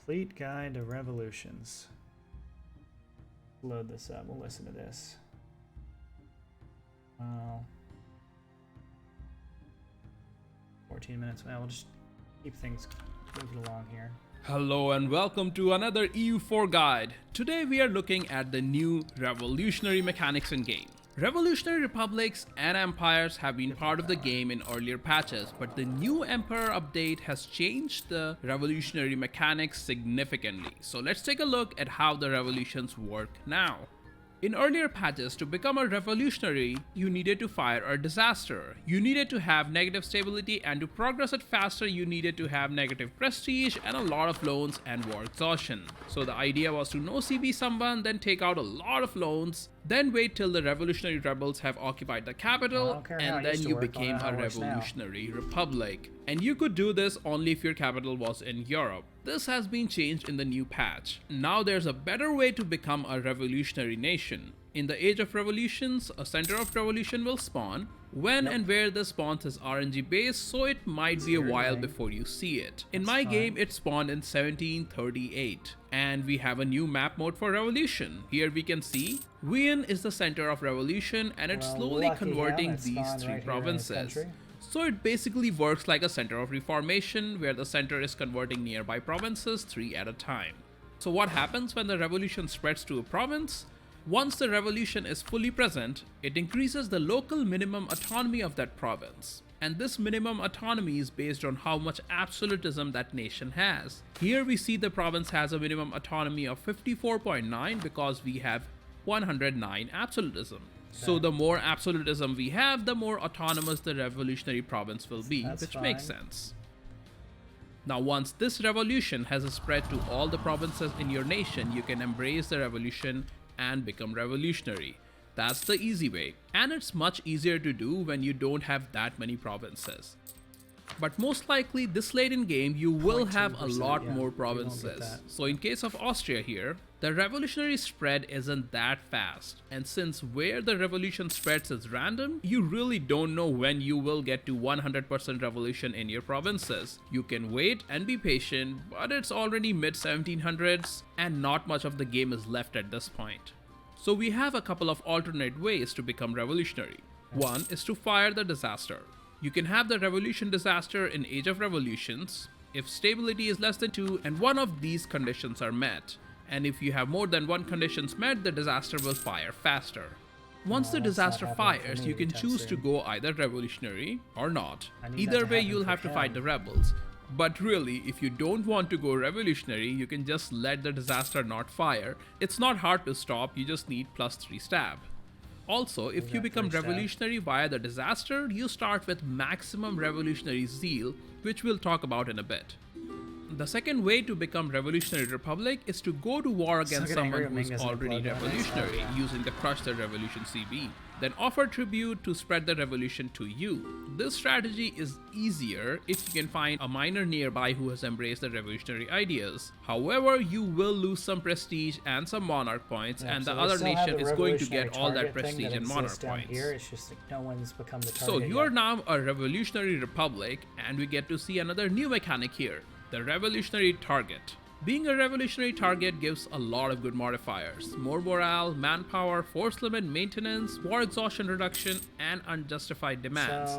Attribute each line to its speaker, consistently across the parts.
Speaker 1: Complete Guide to Revolutions. Load this up. We'll listen to this. 14 minutes. Well, we'll just keep things moving along here.
Speaker 2: Hello and welcome to another EU4 guide. Today we are looking at the new revolutionary mechanics in game. Revolutionary republics and empires have been part of the game in earlier patches, but the new Emperor update has changed the revolutionary mechanics significantly. So let's take a look at how the revolutions work now. In earlier patches, to become a revolutionary, you needed to fire a disaster. You needed to have negative stability, and to progress it faster, you needed to have negative prestige and a lot of loans and war exhaustion. So the idea was to no CB someone, then take out a lot of loans, then wait till the revolutionary rebels have occupied the capital, and then you became a revolutionary republic. And you could do this only if your capital was in Europe. This has been changed in the new patch. Now there's a better way to become a revolutionary nation. In the Age of Revolutions, a center of revolution will spawn. When and where this spawns is RNG based, so it might be a while before you see it. In my game, it spawned in 1738. And we have a new map mode for revolution. Here we can see Wien is the center of revolution, and it's slowly converting these three provinces. So it basically works like a center of reformation, where the center is converting nearby provinces 3 at a time. So what happens when the revolution spreads to a province? Once the revolution is fully present, it increases the local minimum autonomy of that province. And this minimum autonomy is based on how much absolutism that nation has. Here we see the province has a minimum autonomy of 54.9 because we have 109 absolutism. So the more absolutism we have, the more autonomous the revolutionary province will be, which makes sense. Now once this revolution has spread to all the provinces in your nation, you can embrace the revolution and become revolutionary. That's the easy way, and it's much easier to do when you don't have that many provinces. But most likely this late in game you will have a lot more provinces. So in case of Austria here, the revolutionary spread isn't that fast, and since where the revolution spreads is random, you really don't know when you will get to 100% revolution in your provinces. You can wait and be patient, but it's already mid 1700s and not much of the game is left at this point. So we have a couple of alternate ways to become revolutionary. One is to fire the disaster. You can have the revolution disaster in Age of Revolutions if stability is less than 2 and one of these conditions are met. And if you have more than one conditions met, the disaster will fire faster. Once the disaster fires, you can choose to go either revolutionary or not. Either way, you'll have to fight the rebels. But really, if you don't want to go revolutionary, you can just let the disaster not fire. It's not hard to stop, you just need +3 stab. Also, if you become revolutionary via the disaster, you start with maximum revolutionary zeal, which we'll talk about in a bit. The second way to become revolutionary republic is to go to war against someone who is already revolutionary using the Crush the Revolution CB, then offer tribute to spread the revolution to you. This strategy is easier if you can find a miner nearby who has embraced the revolutionary ideas. However, you will lose some prestige and some monarch points, and the other nation is going to get all that prestige and monarch points.
Speaker 1: It's just like no one's become the target.
Speaker 2: So you are now a revolutionary republic, and we get to see another new mechanic here. The revolutionary target. Being a revolutionary target gives a lot of good modifiers. More morale, manpower, force limit maintenance, war exhaustion reduction, and unjustified demands.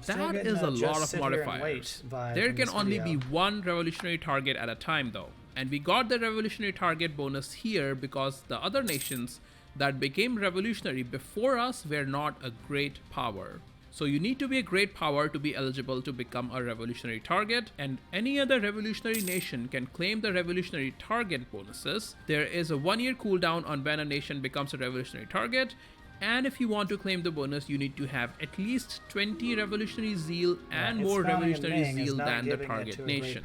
Speaker 2: That is a lot of modifiers. There can only be one revolutionary target at a time though. And we got the revolutionary target bonus here because the other nations that became revolutionary before us were not a great power. So you need to be a great power to be eligible to become a revolutionary target, and any other revolutionary nation can claim the revolutionary target bonuses. There is a 1-year cooldown on when a nation becomes a revolutionary target, and if you want to claim the bonus, you need to have at least 20 revolutionary zeal and more revolutionary zeal than the target nation.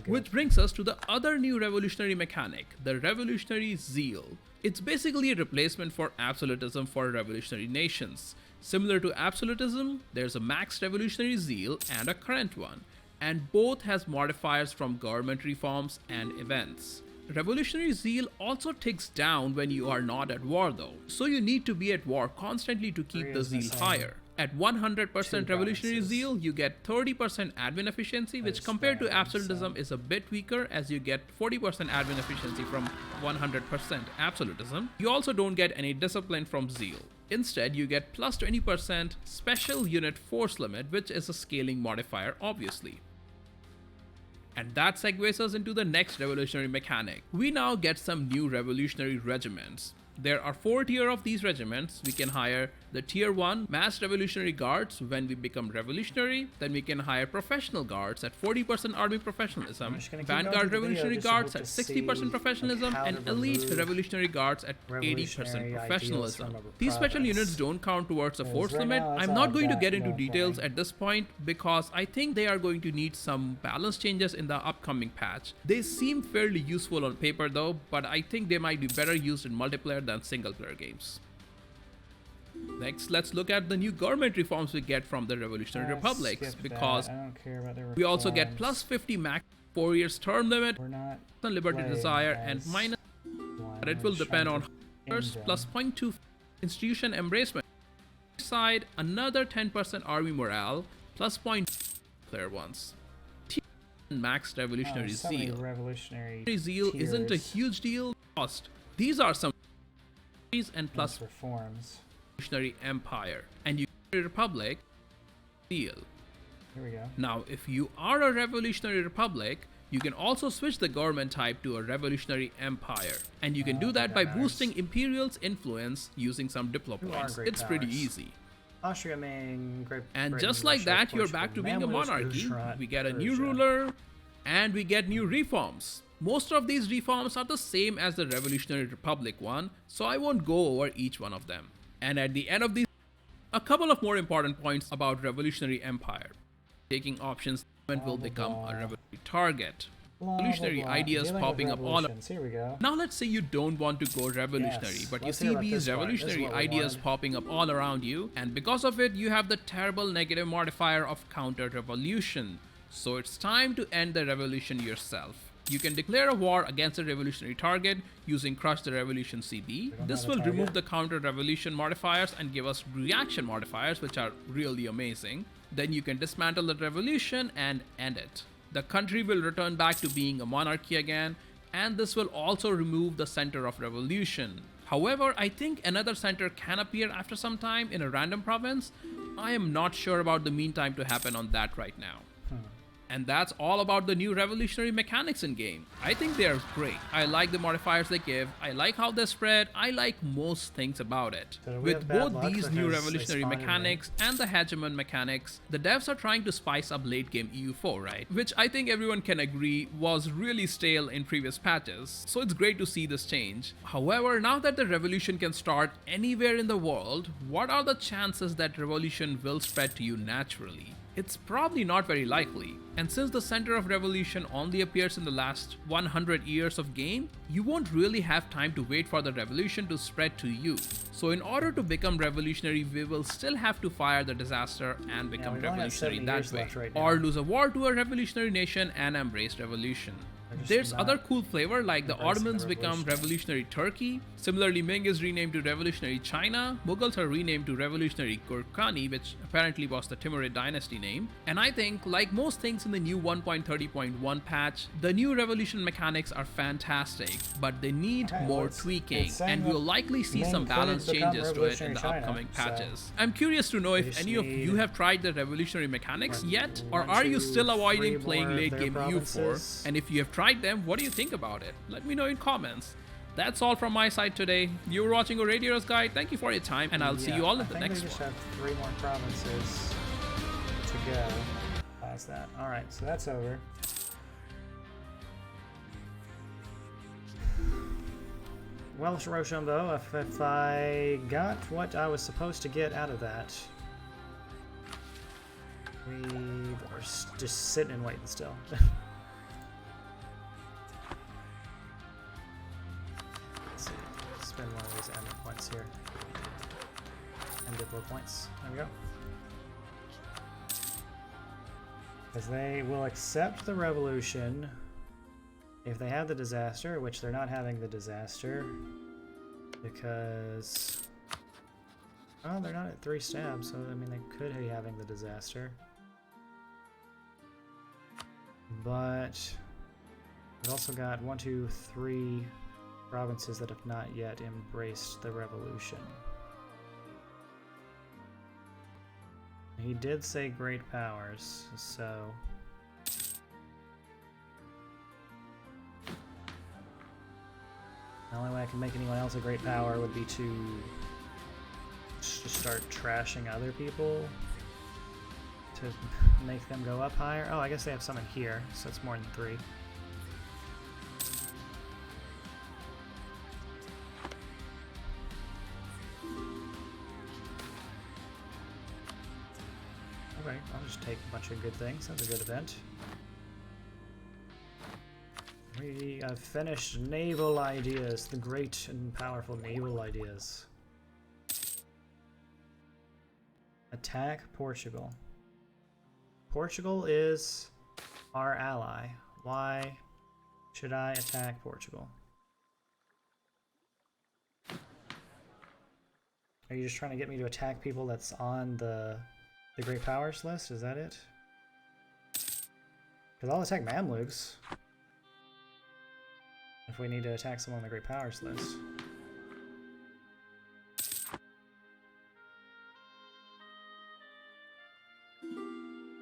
Speaker 2: Which brings us to the other new revolutionary mechanic, the revolutionary zeal. It's basically a replacement for absolutism for revolutionary nations. Similar to absolutism, there's a max revolutionary zeal and a current one, and both has modifiers from government reforms and events. Revolutionary zeal also ticks down when you are not at war though, so you need to be at war constantly to keep the zeal higher. At 100%
Speaker 1: Two
Speaker 2: revolutionary
Speaker 1: provinces.
Speaker 2: zeal, you get 30% admin efficiency, which
Speaker 1: is
Speaker 2: compared to
Speaker 1: bad,
Speaker 2: absolutism
Speaker 1: so-
Speaker 2: is a bit weaker, as you get 40% admin efficiency from 100% absolutism. You also don't get any discipline from zeal. Instead, you get plus 20% special unit force limit, which is a scaling modifier, obviously. And that segues us into the next revolutionary mechanic. We now get some new revolutionary regiments. There are 4 tiers of these regiments. We can hire the tier 1 mass revolutionary guards when we become revolutionary. Then we can hire professional guards at 40% army professionalism,
Speaker 1: just gonna keep going
Speaker 2: vanguard
Speaker 1: through the video
Speaker 2: revolutionary
Speaker 1: just to
Speaker 2: guards
Speaker 1: hope
Speaker 2: at
Speaker 1: to
Speaker 2: 60%
Speaker 1: see,
Speaker 2: professionalism,
Speaker 1: like, how
Speaker 2: and
Speaker 1: to
Speaker 2: elite
Speaker 1: remove
Speaker 2: revolutionary guards at 80%
Speaker 1: revolutionary ideals
Speaker 2: professionalism.
Speaker 1: from a
Speaker 2: These special
Speaker 1: province.
Speaker 2: units don't count towards the
Speaker 1: Because
Speaker 2: force
Speaker 1: right
Speaker 2: limit.
Speaker 1: now, that's
Speaker 2: I'm
Speaker 1: all
Speaker 2: not
Speaker 1: I've
Speaker 2: going to
Speaker 1: got
Speaker 2: get into
Speaker 1: going for
Speaker 2: details
Speaker 1: me.
Speaker 2: at this point because I think they are going to need some balance changes in the upcoming patch. They seem fairly useful on paper though, but I think they might be better used in multiplayer than single player games. Next, let's look at the new government reforms we get from the Revolutionary Republics,
Speaker 1: Skip
Speaker 2: because
Speaker 1: that. I don't care about the
Speaker 2: we also get
Speaker 1: reforms.
Speaker 2: plus 50 max 4 years term limit,
Speaker 1: We're not
Speaker 2: liberty
Speaker 1: playing
Speaker 2: desire, and
Speaker 1: as
Speaker 2: minus,
Speaker 1: one.
Speaker 2: but it
Speaker 1: We're
Speaker 2: will
Speaker 1: just
Speaker 2: depend
Speaker 1: trying
Speaker 2: on
Speaker 1: to
Speaker 2: first
Speaker 1: end
Speaker 2: plus
Speaker 1: them.
Speaker 2: 0.2 institution embracement. Side, another 10% army morale, plus 0.2 player ones. Max revolutionary
Speaker 1: so many
Speaker 2: zeal.
Speaker 1: revolutionary
Speaker 2: Zeal isn't a
Speaker 1: tiers.
Speaker 2: huge deal. Cost. These are some and plus
Speaker 1: Plus reforms.
Speaker 2: revolutionary empire, and you republic zeal.
Speaker 1: Here we go.
Speaker 2: Now, if you are a revolutionary republic, you can also switch the government type to a revolutionary empire, and you can do that by
Speaker 1: that
Speaker 2: boosting imperial's influence using some diplo
Speaker 1: Who are
Speaker 2: points.
Speaker 1: great
Speaker 2: It's pretty
Speaker 1: powers?
Speaker 2: easy.
Speaker 1: Austria, Maine, Great
Speaker 2: And
Speaker 1: Britain,
Speaker 2: just like
Speaker 1: Russia,
Speaker 2: that, you're
Speaker 1: Portugal,
Speaker 2: back to being a
Speaker 1: Mamluk,
Speaker 2: monarchy.
Speaker 1: Gujarat,
Speaker 2: We get a new
Speaker 1: Persia.
Speaker 2: ruler, and we get new reforms. Most of these reforms are the same as the Revolutionary Republic one, so I won't go over each one of them. And at the end of these, a couple of more important points about Revolutionary Empire. Taking options will become a revolutionary target.
Speaker 1: Blah,
Speaker 2: Revolutionary
Speaker 1: blah, blah.
Speaker 2: ideas
Speaker 1: Dealing with
Speaker 2: popping up all
Speaker 1: revolutions. Here we go.
Speaker 2: now let's say you don't want to go revolutionary,
Speaker 1: Yes,
Speaker 2: but you
Speaker 1: let's
Speaker 2: see
Speaker 1: hear about
Speaker 2: these
Speaker 1: this part. This is
Speaker 2: revolutionary
Speaker 1: what we
Speaker 2: ideas
Speaker 1: wanted.
Speaker 2: popping up all around you, and because of it, you have the terrible negative modifier of counter-revolution. So it's time to end the revolution yourself. You can declare a war against a revolutionary target using Crush the Revolution CD.
Speaker 1: don't
Speaker 2: This
Speaker 1: have a
Speaker 2: will
Speaker 1: target.
Speaker 2: remove the counter-revolution modifiers and give us reaction modifiers, which are really amazing. Then you can dismantle the revolution and end it. The country will return back to being a monarchy again, and this will also remove the center of revolution. However, I think another center can appear after some time in a random province. I am not sure about the mean time to happen on that right now. And that's all about the new revolutionary mechanics in game. I think they are great. I like the modifiers they give. I like how they spread. I like most things about it.
Speaker 1: So do we
Speaker 2: With
Speaker 1: have bad
Speaker 2: both
Speaker 1: luck
Speaker 2: these new
Speaker 1: because they
Speaker 2: revolutionary
Speaker 1: spawn in rain?
Speaker 2: mechanics and the Hegemony mechanics, the devs are trying to spice up late game EU4, right? Which I think everyone can agree was really stale in previous patches. So it's great to see this change. However, now that the revolution can start anywhere in the world, what are the chances that revolution will spread to you naturally? It's probably not very likely, and since the center of revolution only appears in the last 100 years of game, you won't really have time to wait for the revolution to spread to you. So in order to become revolutionary, we will still have to fire the disaster and become
Speaker 1: we only have
Speaker 2: revolutionary
Speaker 1: 70
Speaker 2: that
Speaker 1: years
Speaker 2: way,
Speaker 1: left right now.
Speaker 2: or lose a war to a revolutionary nation and embrace revolution.
Speaker 1: just
Speaker 2: There's
Speaker 1: not
Speaker 2: other cool flavor like the
Speaker 1: embracing the
Speaker 2: Ottomans become
Speaker 1: revolution.
Speaker 2: revolutionary Turkey. Similarly, Ming is renamed to revolutionary China. Mughals are renamed to revolutionary Gurkhani, which apparently was the Timurid dynasty name. And I think, like most things in the new 1.30.1 patch, the new revolution mechanics are fantastic, but they need
Speaker 1: Okay,
Speaker 2: more
Speaker 1: well, it's
Speaker 2: tweaking,
Speaker 1: saying
Speaker 2: and
Speaker 1: that
Speaker 2: we'll likely see
Speaker 1: Ming
Speaker 2: some
Speaker 1: couldn't
Speaker 2: balance
Speaker 1: become
Speaker 2: changes to it in
Speaker 1: revolutionary
Speaker 2: the
Speaker 1: China,
Speaker 2: upcoming
Speaker 1: so
Speaker 2: patches. I'm curious to know if
Speaker 1: just
Speaker 2: any of
Speaker 1: need
Speaker 2: you have tried the revolutionary mechanics yet, or
Speaker 1: one,
Speaker 2: are you
Speaker 1: two,
Speaker 2: still avoiding
Speaker 1: three
Speaker 2: playing
Speaker 1: more of
Speaker 2: late
Speaker 1: their
Speaker 2: game EU4?
Speaker 1: provinces.
Speaker 2: And if you have tried them, what do you think about it? Let me know in comments. That's all from my side today. You were watching a Radio's Guide. Thank you for your time, and I'll see you all in the next
Speaker 1: I think we just
Speaker 2: one.
Speaker 1: have 3 more provinces to go past that. Alright, so that's over. Well, Rochambeau, if I got what I was supposed to get out of that, we are just sitting and waiting still. Let's see, spend one of these ammo points here. And diplo points. There we go. Because they will accept the revolution if they have the disaster, which they're not having the disaster because Oh, they're not at 3 stabs, so I mean they could be having the disaster. But we've also got 1, 2, 3 provinces that have not yet embraced the revolution. He did say great powers, so the only way I can make anyone else a great power would be to just start trashing other people to make them go up higher. Oh, I guess they have some in here, so it's more than 3. Okay, I'll just take a bunch of good things. That's a good event. We have finished naval ideas, the great and powerful naval ideas. Attack Portugal. Portugal is our ally. Why should I attack Portugal? Are you just trying to get me to attack people that's on the Great Powers list? Is that it? Because I'll attack Mamluks if we need to attack someone on the Great Powers list.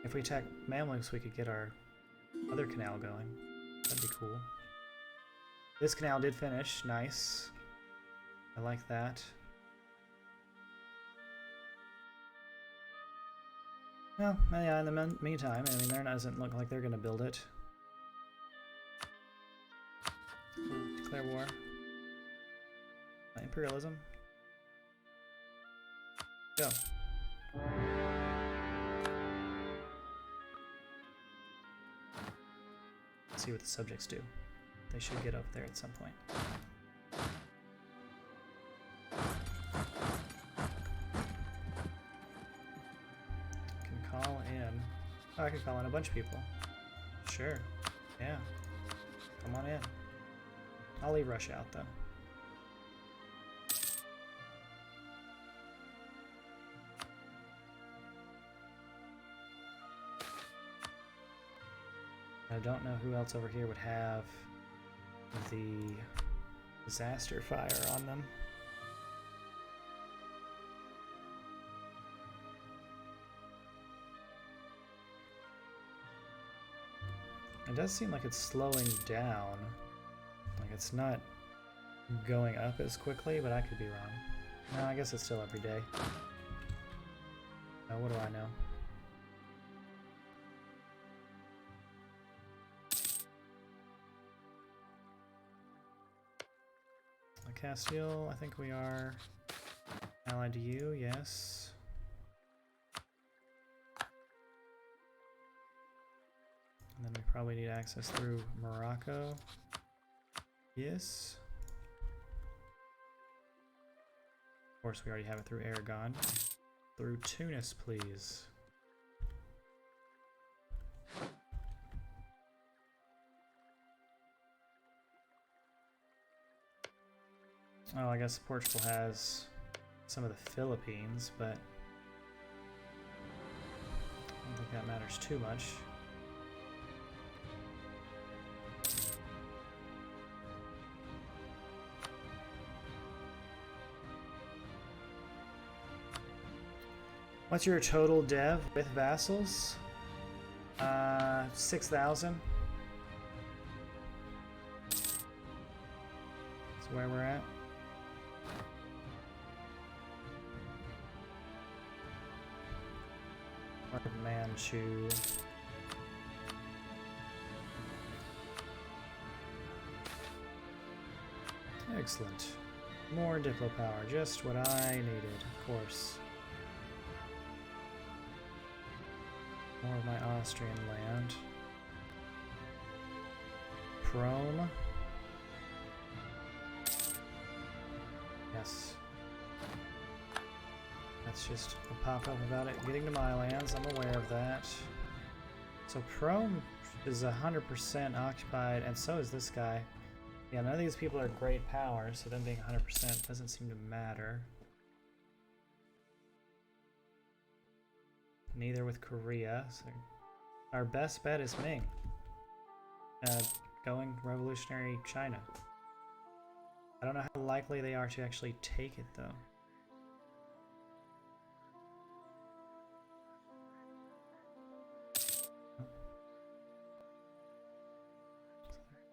Speaker 1: If we attack Mamluks, we could get our other canal going. That'd be cool. This canal did finish. Nice. I like that. Well, yeah, in the meantime, I mean, there doesn't look like they're going to build it. Declare war. Imperialism. Go. Let's see what the subjects do. They should get up there at some point. Can call in. Oh, I can call in a bunch of people. Sure. Yeah. Come on in. I'll leave Russia out though. I don't know who else over here would have the disaster fire on them. It does seem like it's slowing down. Like it's not going up as quickly, but I could be wrong. No, I guess it's still every day. Oh, what do I know? Castile, I think we are allied to you, yes. And then we probably need access through Morocco. Yes. Of course, we already have it through Aragon. Through Tunis, please. Oh, I guess Portugal has some of the Philippines, but I don't think that matters too much. What's your total dev with vassals? 6,000. That's where we're at. Manchu. Excellent. More Diplo power, just what I needed, of course. More of my Austrian land. Prome. Yes. That's just a pop-up about it getting to my lands. I'm aware of that. So Prome is 100% occupied, and so is this guy. Yeah, none of these people are great powers, so them being 100% doesn't seem to matter. neither with Korea. So our best bet is Ming. Going revolutionary China. I don't know how likely they are to actually take it, though.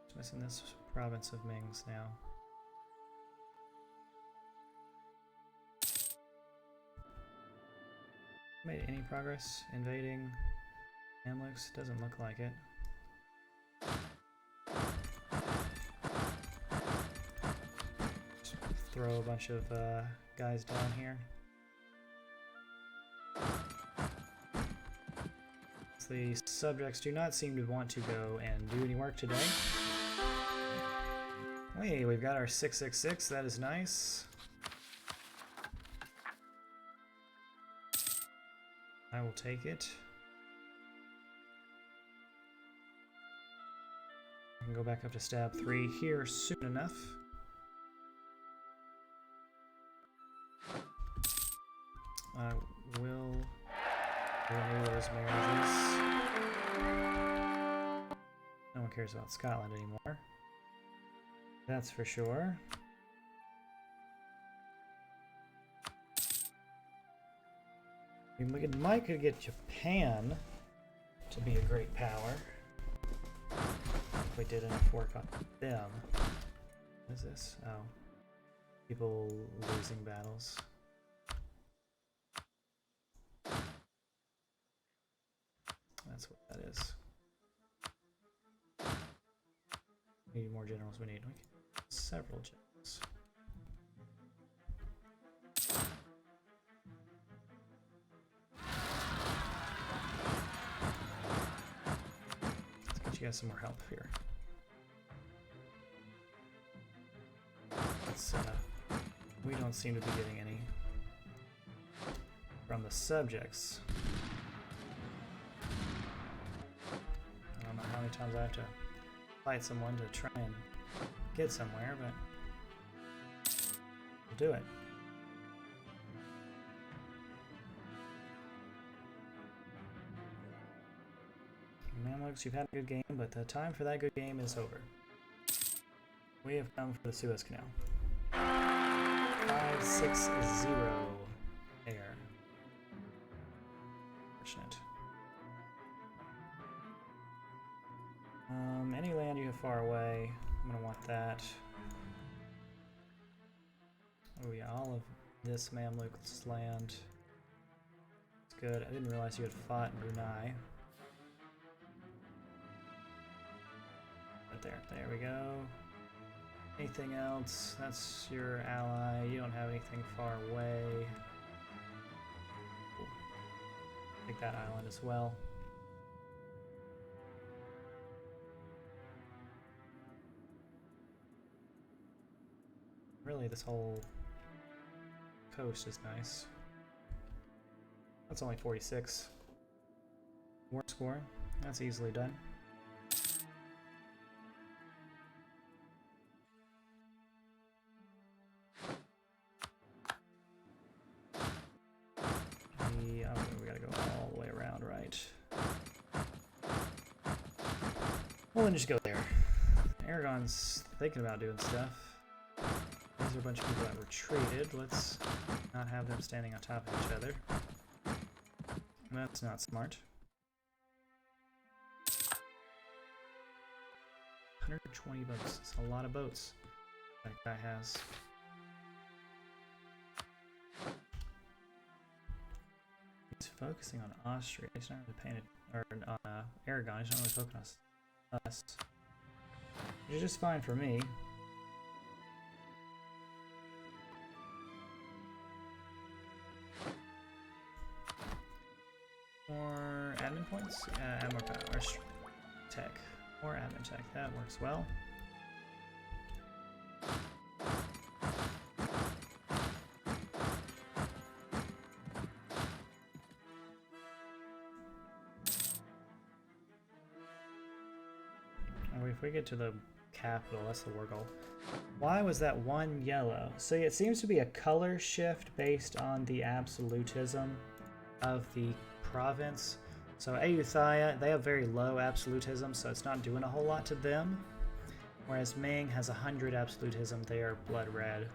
Speaker 1: Just missing this province of Ming's now. Made any progress invading Mamluks? Doesn't look like it. Just throw a bunch of guys down here. The subjects do not seem to want to go and do any work today. Hey, we've got our 666. That is nice. I will take it. I can go back up to stab 3 here soon enough. I will renew those marriages. No one cares about Scotland anymore. That's for sure. We might could get Japan to be a great power if we did enough work on them. What is this? Oh, people losing battles. That's what that is. We need more generals. We need several generals. Let's get you guys some more help here. We don't seem to be getting any from the subjects. I don't know how many times I have to fight someone to try and get somewhere, but we'll do it. Mamluks, you've had a good game, but the time for that good game is over. We have come for the Suez Canal. 560 air. Fortunate. Any land you have far away, I'm gonna want that. Oh yeah, all of this Mamluk's land. It's good. I didn't realize you had fought in Brunei. Right there. There we go. Anything else? That's your ally. You don't have anything far away. Cool. Take that island as well. Really, this whole coast is nice. That's only 46. War score. That's easily done. We gotta go all the way around, right? Well, then just go there. Aragon's thinking about doing stuff. These are a bunch of people that retreated. Let's not have them standing on top of each other. That's not smart. 120 boats. That's a lot of boats that guy has. He's focusing on Austria. He's not really paying it, or on Aragon. He's not really focusing on us. Which is just fine for me. More admin points? Add more power. Tech. More admin tech. That works well. Oh, if we get to the capital, that's the war goal. Why was that one yellow? So it seems to be a color shift based on the absolutism of the province. So Aeiou, they have very low absolutism, so it's not doing a whole lot to them. Whereas Ming has 100 absolutism, they are blood red.